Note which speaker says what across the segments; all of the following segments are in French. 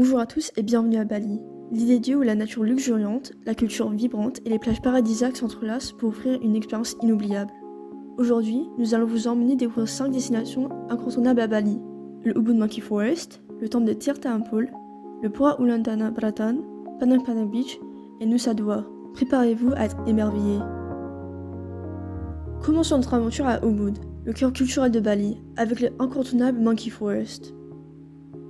Speaker 1: Bonjour à tous et bienvenue à Bali, l'île des dieux où la nature luxuriante, la culture vibrante et les plages paradisiaques s'entrelacent pour offrir une expérience inoubliable. Aujourd'hui, nous allons vous emmener découvrir 5 destinations incontournables à Bali. Le Ubud Monkey Forest, le temple de Tirta Empul, le Pura Uluwantana Bratan, Padang Padang Beach et Nusa Dua. Préparez-vous à être émerveillés. Commençons notre aventure à Ubud, le cœur culturel de Bali, avec le incontournable Monkey Forest.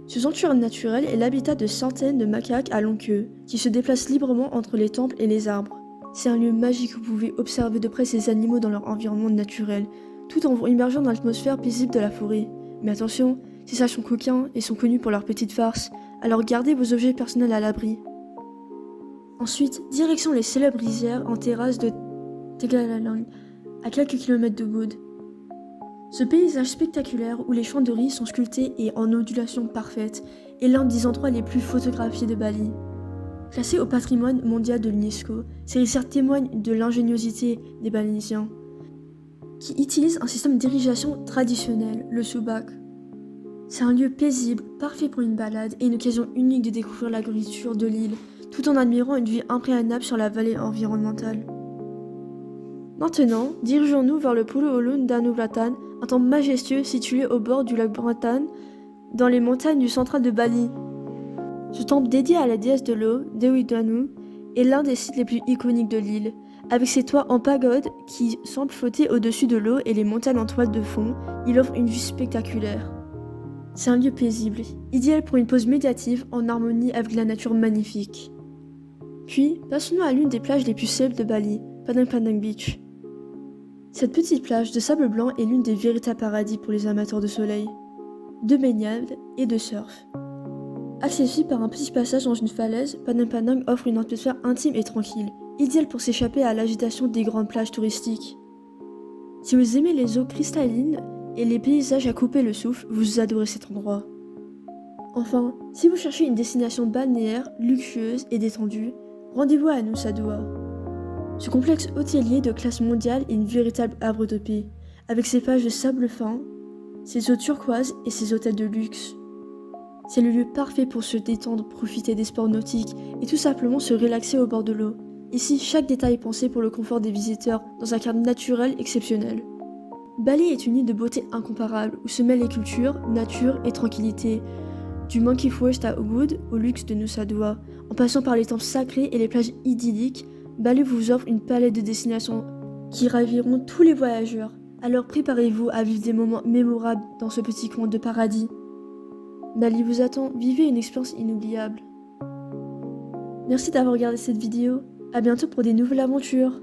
Speaker 1: Ce sanctuaire naturel est l'habitat de centaines de macaques à longue queue, qui se déplacent librement entre les temples et les arbres. C'est un lieu magique où vous pouvez observer de près ces animaux dans leur environnement naturel, tout en vous immergeant dans l'atmosphère paisible de la forêt. Mais attention, ces sages sont coquins et sont connus pour leurs petites farces, alors gardez vos objets personnels à l'abri. Ensuite, direction les célèbres rizières en terrasse de Tegalalang, à quelques kilomètres de Ubud. Ce paysage spectaculaire où les champs de riz sont sculptés et en ondulation parfaite est l'un des endroits les plus photographiés de Bali. Classé au patrimoine mondial de l'UNESCO, ces rizières témoignent de l'ingéniosité des Balinesiens, qui utilisent un système d'irrigation traditionnel, le subak. C'est un lieu paisible, parfait pour une balade et une occasion unique de découvrir la nourriture de l'île, tout en admirant une vue imprégnable sur la vallée environnementale. Maintenant, dirigeons-nous vers le Pura Uluwantana Bratan, un temple majestueux situé au bord du lac Bratan, dans les montagnes du central de Bali. Ce temple dédié à la déesse de l'eau, Dewi Danu, est l'un des sites les plus iconiques de l'île, avec ses toits en pagode qui semblent flotter au-dessus de l'eau et les montagnes en toile de fond. Il offre une vue spectaculaire. C'est un lieu paisible, idéal pour une pause méditative en harmonie avec la nature magnifique. Puis, passons-nous à l'une des plages les plus célèbres de Bali, Padang Padang Beach. Cette petite plage de sable blanc est l'une des véritables paradis pour les amateurs de soleil, de baignade et de surf. Accessible par un petit passage dans une falaise, Padang Padang offre une atmosphère intime et tranquille, idéale pour s'échapper à l'agitation des grandes plages touristiques. Si vous aimez les eaux cristallines et les paysages à couper le souffle, vous adorez cet endroit. Enfin, si vous cherchez une destination balnéaire, luxueuse et détendue, rendez-vous à Nusa Dua. Ce complexe hôtelier de classe mondiale est une véritable havre de paix, avec ses plages de sable fin, ses eaux turquoises et ses hôtels de luxe. C'est le lieu parfait pour se détendre, profiter des sports nautiques et tout simplement se relaxer au bord de l'eau. Ici, chaque détail est pensé pour le confort des visiteurs dans un cadre naturel exceptionnel. Bali est une île de beauté incomparable où se mêlent les cultures, nature et tranquillité. Du Monkey Forest à Ubud au luxe de Nusa Dua, en passant par les temples sacrés et les plages idylliques, Bali vous offre une palette de destinations qui raviront tous les voyageurs. Alors préparez-vous à vivre des moments mémorables dans ce petit coin de paradis. Bali vous attend, vivez une expérience inoubliable. Merci d'avoir regardé cette vidéo, à bientôt pour des nouvelles aventures.